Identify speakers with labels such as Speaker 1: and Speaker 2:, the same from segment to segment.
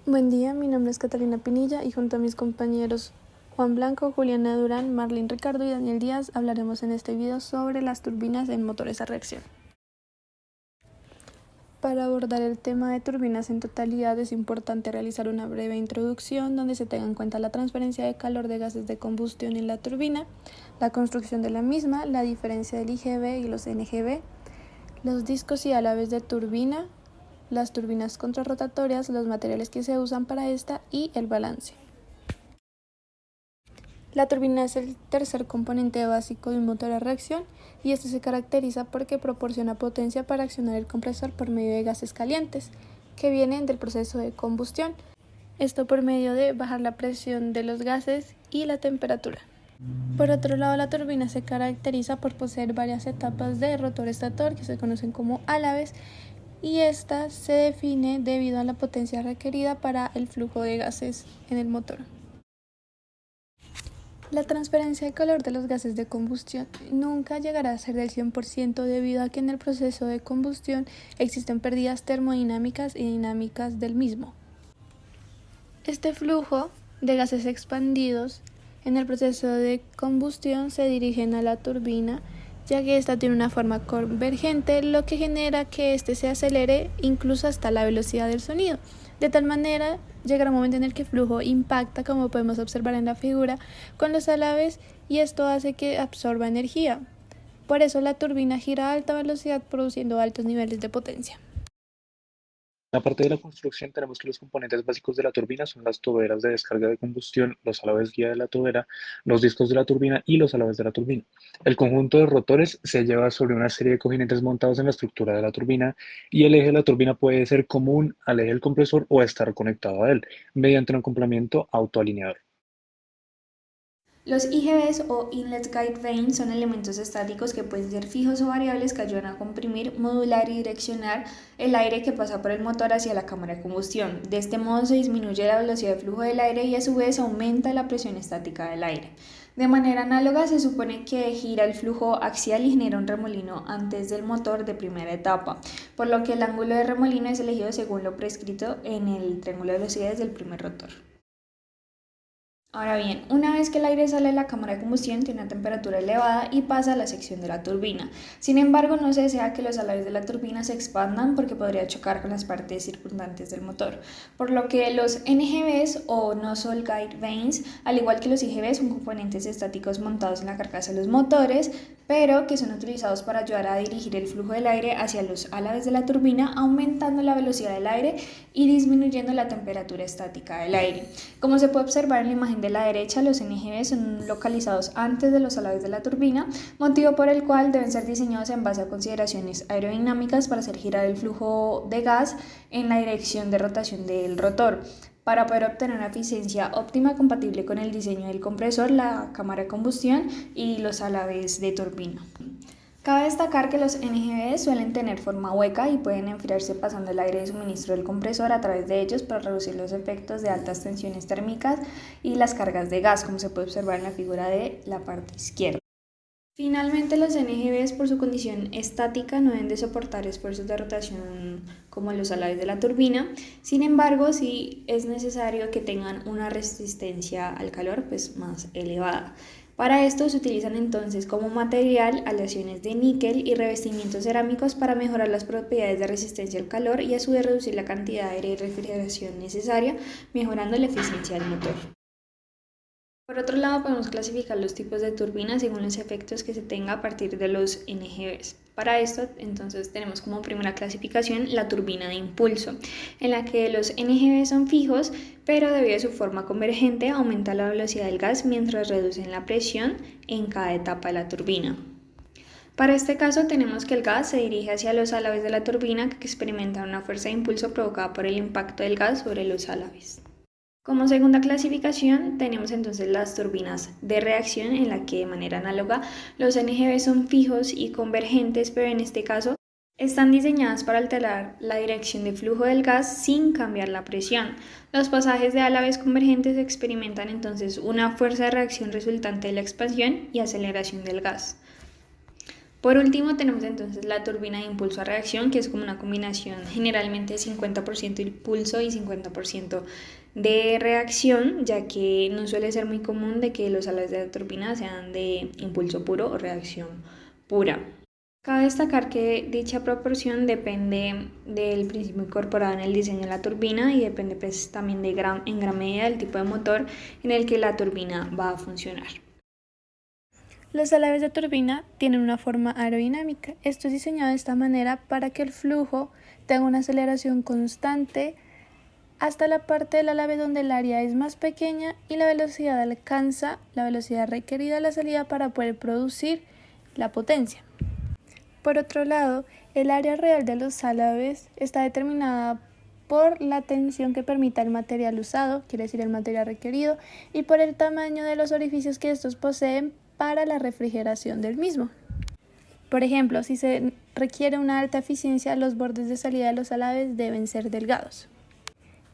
Speaker 1: Buen día, mi nombre es Catalina Pinilla y junto a mis compañeros Juan Blanco, Juliana Durán, Marlene Ricardo y Daniel Díaz hablaremos en este video sobre las turbinas en motores a reacción. Para abordar el tema de turbinas en totalidad es importante realizar una breve introducción donde se tenga en cuenta la transferencia de calor de gases de combustión en la turbina, la construcción de la misma, la diferencia del IGB y los NGB, los discos y álabes de turbina, las turbinas contrarrotatorias, los materiales que se usan para esta y el balance. La turbina es el tercer componente básico de un motor a reacción y este se caracteriza porque proporciona potencia para accionar el compresor por medio de gases calientes que vienen del proceso de combustión, esto por medio de bajar la presión de los gases y la temperatura. Por otro lado, la turbina se caracteriza por poseer varias etapas de rotor-estator que se conocen como álabes y esta se define debido a la potencia requerida para el flujo de gases en el motor. La transferencia de calor de los gases de combustión nunca llegará a ser del 100% debido a que en el proceso de combustión existen pérdidas termodinámicas y dinámicas del mismo. Este flujo de gases expandidos en el proceso de combustión se dirigen a la turbina, ya que ésta tiene una forma convergente, lo que genera que éste se acelere incluso hasta la velocidad del sonido. De tal manera, llegará un momento en el que el flujo impacta, como podemos observar en la figura, con los álabes y esto hace que absorba energía. Por eso la turbina gira a alta velocidad produciendo altos niveles de potencia.
Speaker 2: En la parte de la construcción tenemos que los componentes básicos de la turbina son las tuberas de descarga de combustión, los álabes guía de la tubera, los discos de la turbina y los álabes de la turbina. El conjunto de rotores se lleva sobre una serie de cojinentes montados en la estructura de la turbina y el eje de la turbina puede ser común al eje del compresor o estar conectado a él mediante un acoplamiento autoalineador.
Speaker 3: Los IGBs o Inlet Guide Vanes son elementos estáticos que pueden ser fijos o variables que ayudan a comprimir, modular y direccionar el aire que pasa por el motor hacia la cámara de combustión. De este modo se disminuye la velocidad de flujo del aire y a su vez aumenta la presión estática del aire. De manera análoga se supone que gira el flujo axial y genera un remolino antes del motor de primera etapa, por lo que el ángulo de remolino es elegido según lo prescrito en el triángulo de velocidades del primer rotor. Ahora bien, una vez que el aire sale de la cámara de combustión tiene una temperatura elevada y pasa a la sección de la turbina. Sin embargo, no se desea que los álabes de la turbina se expandan porque podría chocar con las partes circundantes del motor. Por lo que los NGVs o Nozzle Guide Vanes, al igual que los IGVs, son componentes estáticos montados en la carcasa de los motores, pero que son utilizados para ayudar a dirigir el flujo del aire hacia los álabes de la turbina, aumentando la velocidad del aire y disminuyendo la temperatura estática del aire. Como se puede observar en la imagen de la derecha, los NGV son localizados antes de los álabes de la turbina, motivo por el cual deben ser diseñados en base a consideraciones aerodinámicas para hacer girar el flujo de gas en la dirección de rotación del rotor. Para poder obtener una eficiencia óptima compatible con el diseño del compresor, la cámara de combustión y los álabes de turbina. Cabe destacar que los NGV suelen tener forma hueca y pueden enfriarse pasando el aire de suministro del compresor a través de ellos para reducir los efectos de altas tensiones térmicas y las cargas de gas, como se puede observar en la figura de la parte izquierda. Finalmente, los NGVs por su condición estática no deben de soportar esfuerzos de rotación como los álabes de la turbina. Sin embargo, sí es necesario que tengan una resistencia al calor más elevada. Para esto se utilizan entonces como material aleaciones de níquel y revestimientos cerámicos para mejorar las propiedades de resistencia al calor y a su vez reducir la cantidad de aire y refrigeración necesaria, mejorando la eficiencia del motor. Por otro lado, podemos clasificar los tipos de turbinas según los efectos que se tenga a partir de los NGVs. Para esto, entonces, tenemos como primera clasificación la turbina de impulso, en la que los NGVs son fijos, pero debido a su forma convergente aumenta la velocidad del gas mientras reducen la presión en cada etapa de la turbina. Para este caso tenemos que el gas se dirige hacia los álabes de la turbina que experimentan una fuerza de impulso provocada por el impacto del gas sobre los álabes. Como segunda clasificación tenemos entonces las turbinas de reacción en la que de manera análoga los NGV son fijos y convergentes, pero en este caso están diseñadas para alterar la dirección de flujo del gas sin cambiar la presión. Los pasajes de álabes convergentes experimentan entonces una fuerza de reacción resultante de la expansión y aceleración del gas. Por último, tenemos entonces la turbina de impulso a reacción, que es como una combinación generalmente de 50% impulso y 50% de reacción, ya que no suele ser muy común de que los alas de la turbina sean de impulso puro o reacción pura. Cabe destacar que dicha proporción depende del principio incorporado en el diseño de la turbina y depende pues, también en gran medida del tipo de motor en el que la turbina va a funcionar.
Speaker 1: Los alabes de turbina tienen una forma aerodinámica. Esto es diseñado de esta manera para que el flujo tenga una aceleración constante hasta la parte del alave donde el área es más pequeña y la velocidad alcanza la velocidad requerida a la salida para poder producir la potencia. Por otro lado, el área real de los alabes está determinada por la tensión que permita el material usado, quiere decir el material requerido, y por el tamaño de los orificios que estos poseen para la refrigeración del mismo. Por ejemplo, si se requiere una alta eficiencia, los bordes de salida de los alabes deben ser delgados.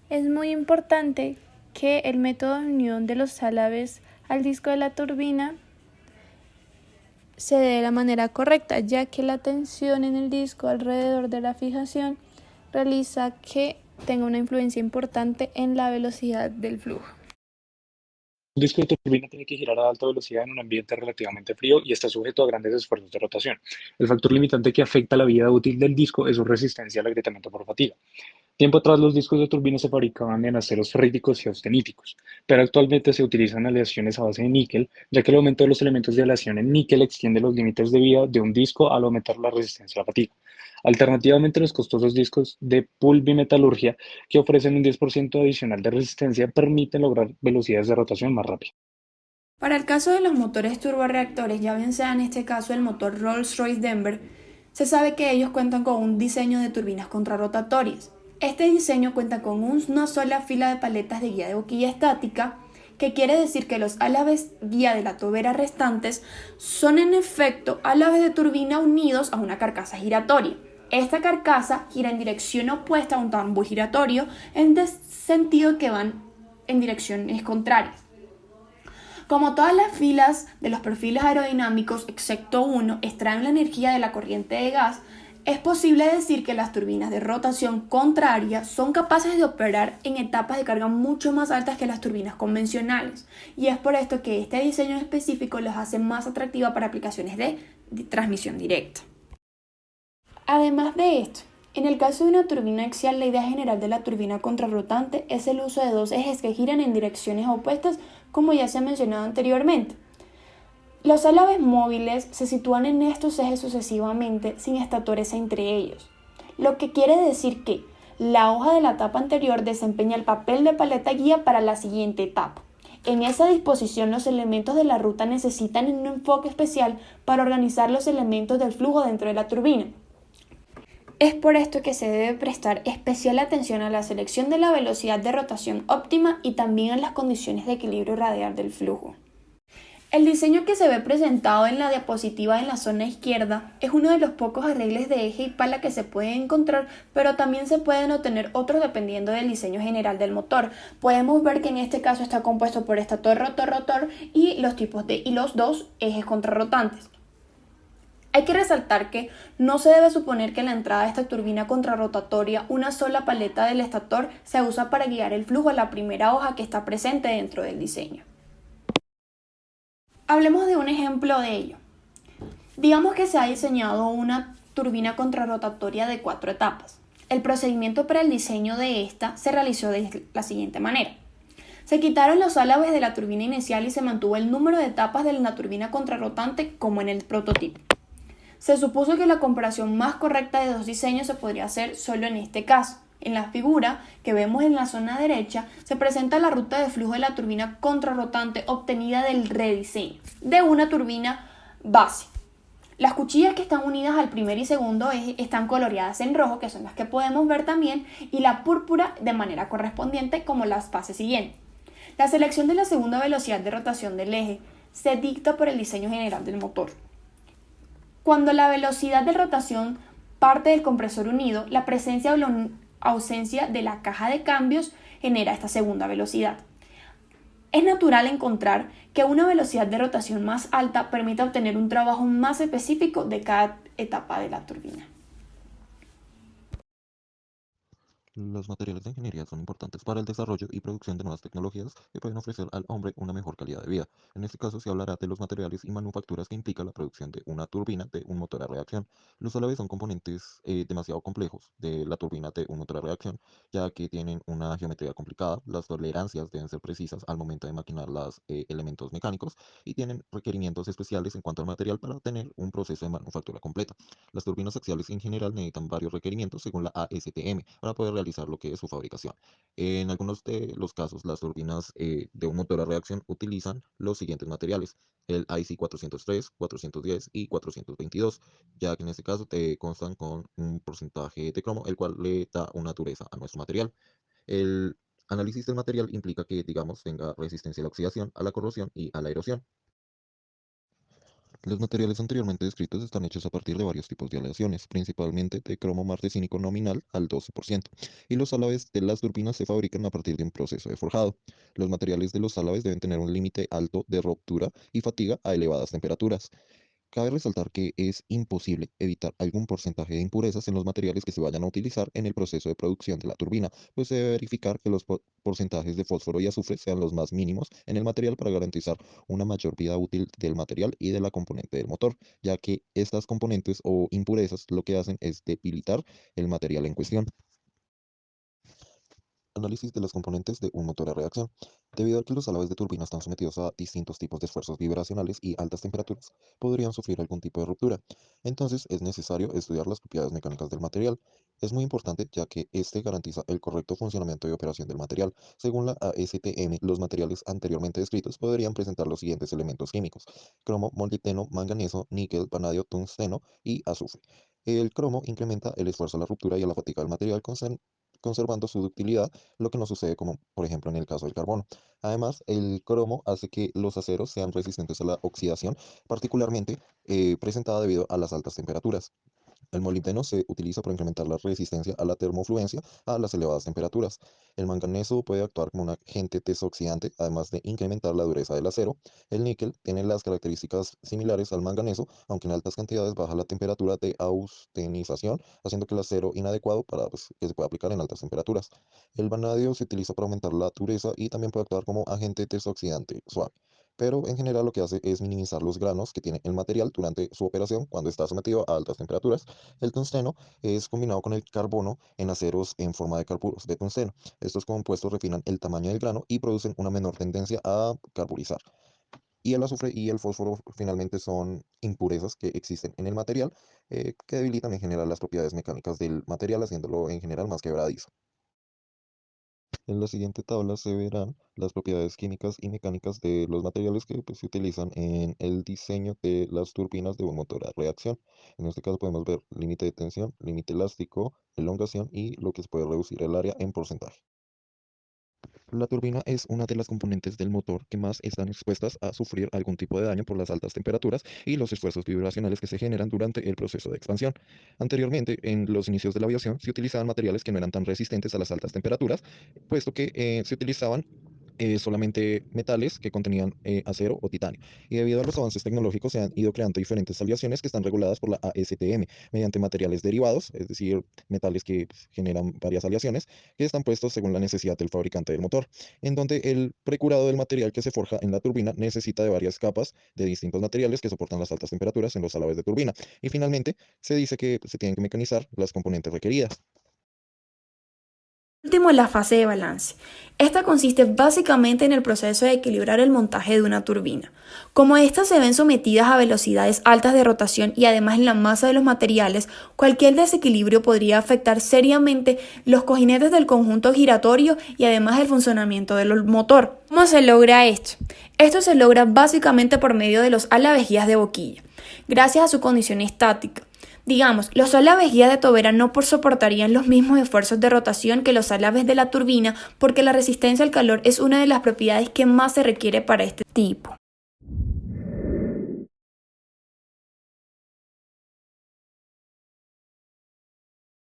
Speaker 1: Es muy importante que el método de unión de los alabes al disco de la turbina se dé de la manera correcta, ya que la tensión en el disco alrededor de la fijación realiza que tenga una influencia importante en la velocidad del flujo.
Speaker 2: Un disco de turbina tiene que girar a alta velocidad en un ambiente relativamente frío y está sujeto a grandes esfuerzos de rotación. El factor limitante que afecta la vida útil del disco es su resistencia al agrietamiento por fatiga. Tiempo atrás los discos de turbina se fabricaban en aceros ferríticos y austeníticos, pero actualmente se utilizan aleaciones a base de níquel, ya que el aumento de los elementos de aleación en níquel extiende los límites de vida de un disco al aumentar la resistencia a la fatiga. Alternativamente, los costosos discos de pulvimetalurgia, que ofrecen un 10% adicional de resistencia, permiten lograr velocidades de rotación más rápidas.
Speaker 4: Para el caso de los motores turborreactores, ya bien sea en este caso el motor Rolls-Royce Denver, se sabe que ellos cuentan con un diseño de turbinas contrarrotatorias. Este diseño cuenta con una sola fila de paletas de guía de boquilla estática, que quiere decir que los álabes guía de la tobera restantes son en efecto álabes de turbina unidos a una carcasa giratoria. Esta carcasa gira en dirección opuesta a un tambo giratorio, en sentido que van en direcciones contrarias. Como todas las filas de los perfiles aerodinámicos, excepto uno, extraen la energía de la corriente de gas, es posible decir que las turbinas de rotación contraria son capaces de operar en etapas de carga mucho más altas que las turbinas convencionales, y es por esto que este diseño específico los hace más atractivas para aplicaciones de transmisión directa. Además de esto, en el caso de una turbina axial, la idea general de la turbina contrarrotante es el uso de dos ejes que giran en direcciones opuestas, como ya se ha mencionado anteriormente. Los álabes móviles se sitúan en estos ejes sucesivamente, sin estatores entre ellos, lo que quiere decir que la hoja de la etapa anterior desempeña el papel de paleta guía para la siguiente etapa. En esa disposición, los elementos de la ruta necesitan un enfoque especial para organizar los elementos del flujo dentro de la turbina. Es por esto que se debe prestar especial atención a la selección de la velocidad de rotación óptima y también a las condiciones de equilibrio radial del flujo. El diseño que se ve presentado en la diapositiva en la zona izquierda es uno de los pocos arreglos de eje y pala que se pueden encontrar, pero también se pueden obtener otros dependiendo del diseño general del motor. Podemos ver que en este caso está compuesto por estator, rotor y los dos ejes contrarrotantes. Hay que resaltar que no se debe suponer que en la entrada de esta turbina contrarrotatoria una sola paleta del estator se usa para guiar el flujo a la primera hoja que está presente dentro del diseño. Hablemos de un ejemplo de ello. Digamos que se ha diseñado una turbina contrarrotatoria de 4 etapas. El procedimiento para el diseño de esta se realizó de la siguiente manera. Se quitaron los álabes de la turbina inicial y se mantuvo el número de etapas de la turbina contrarrotante como en el prototipo. Se supuso que la comparación más correcta de dos diseños se podría hacer solo en este caso. En la figura que vemos en la zona derecha se presenta la ruta de flujo de la turbina contrarrotante obtenida del rediseño de una turbina base. Las cuchillas que están unidas al primer y segundo eje están coloreadas en rojo, que son las que podemos ver también, y la púrpura de manera correspondiente como las fases siguientes. La selección de la segunda velocidad de rotación del eje se dicta por el diseño general del motor. Cuando la velocidad de rotación parte del compresor unido, la presencia o ausencia de la caja de cambios genera esta segunda velocidad. Es natural encontrar que una velocidad de rotación más alta permite obtener un trabajo más específico de cada etapa de la turbina.
Speaker 5: Los materiales de ingeniería son importantes para el desarrollo y producción de nuevas tecnologías que pueden ofrecer al hombre una mejor calidad de vida. En este caso se hablará de los materiales y manufacturas que implica la producción de una turbina de un motor a reacción. Los a la vez son componentes demasiado complejos de la turbina de un motor a reacción, ya que tienen una geometría complicada, las tolerancias deben ser precisas al momento de maquinar los elementos mecánicos y tienen requerimientos especiales en cuanto al material para tener un proceso de manufactura completa. Las turbinas axiales en general necesitan varios requerimientos según la ASTM para poder realizar lo que es su fabricación. En algunos de los casos, las turbinas de un motor a reacción utilizan los siguientes materiales: el IC 403, 410 y 422, ya que en este caso te constan con un porcentaje de cromo, el cual le da una dureza a nuestro material. El análisis del material implica que, digamos, tenga resistencia a la oxidación, a la corrosión y a la erosión. Los materiales anteriormente descritos están hechos a partir de varios tipos de aleaciones, principalmente de cromo martesínico nominal al 12%, y los álabes de las turbinas se fabrican a partir de un proceso de forjado. Los materiales de los álabes deben tener un límite alto de ruptura y fatiga a elevadas temperaturas. Cabe resaltar que es imposible evitar algún porcentaje de impurezas en los materiales que se vayan a utilizar en el proceso de producción de la turbina, pues se debe verificar que los porcentajes de fósforo y azufre sean los más mínimos en el material para garantizar una mayor vida útil del material y de la componente del motor, ya que estas componentes o impurezas lo que hacen es debilitar el material en cuestión. Análisis de los componentes de un motor a reacción. Debido a que los álabes de turbina están sometidos a distintos tipos de esfuerzos vibracionales y altas temperaturas, podrían sufrir algún tipo de ruptura. Entonces, es necesario estudiar las propiedades mecánicas del material. Es muy importante ya que este garantiza el correcto funcionamiento y operación del material. Según la ASTM, los materiales anteriormente descritos podrían presentar los siguientes elementos químicos: cromo, molibdeno, manganeso, níquel, vanadio, tungsteno y azufre. El cromo incrementa el esfuerzo a la ruptura y a la fatiga del material, conservando su ductilidad, lo que no sucede como por ejemplo en el caso del carbono. Además, el cromo hace que los aceros sean resistentes a la oxidación, particularmente presentada debido a las altas temperaturas. El molibdeno se utiliza para incrementar la resistencia a la termofluencia a las elevadas temperaturas. El manganeso puede actuar como un agente desoxidante, además de incrementar la dureza del acero. El níquel tiene las características similares al manganeso, aunque en altas cantidades baja la temperatura de austenización, haciendo que el acero inadecuado para que se pueda aplicar en altas temperaturas. El vanadio se utiliza para aumentar la dureza y también puede actuar como agente desoxidante suave, pero en general lo que hace es minimizar los granos que tiene el material durante su operación cuando está sometido a altas temperaturas. El tungsteno es combinado con el carbono en aceros en forma de carburos de tungsteno. Estos compuestos refinan el tamaño del grano y producen una menor tendencia a carburizar. Y el azufre y el fósforo finalmente son impurezas que existen en el material, que debilitan en general las propiedades mecánicas del material, haciéndolo en general más quebradizo. En la siguiente tabla se verán las propiedades químicas y mecánicas de los materiales que se utilizan en el diseño de las turbinas de un motor a reacción. En este caso podemos ver límite de tensión, límite elástico, elongación y lo que se puede reducir el área en porcentaje. La turbina es una de las componentes del motor que más están expuestas a sufrir algún tipo de daño por las altas temperaturas y los esfuerzos vibracionales que se generan durante el proceso de expansión. Anteriormente, en los inicios de la aviación, se utilizaban materiales que no eran tan resistentes a las altas temperaturas, puesto que se utilizaban solamente metales que contenían acero o titanio. Y debido a los avances tecnológicos se han ido creando diferentes aleaciones que están reguladas por la ASTM mediante materiales derivados, es decir, metales que generan varias aleaciones que están puestos según la necesidad del fabricante del motor, en donde el precurado del material que se forja en la turbina necesita de varias capas de distintos materiales que soportan las altas temperaturas en los álabes de turbina. Y finalmente se dice que se tienen que mecanizar las componentes requeridas.
Speaker 4: Último, la fase de balance. Esta consiste básicamente en el proceso de equilibrar el montaje de una turbina. Como estas se ven sometidas a velocidades altas de rotación y además en la masa de los materiales, cualquier desequilibrio podría afectar seriamente los cojinetes del conjunto giratorio y además el funcionamiento del motor. ¿Cómo se logra esto? Esto se logra básicamente por medio de los álabes guías de boquilla, gracias a su condición estática. Digamos, los álabes guía de tobera no soportarían los mismos esfuerzos de rotación que los álabes de la turbina porque la resistencia al calor es una de las propiedades que más se requiere para este tipo.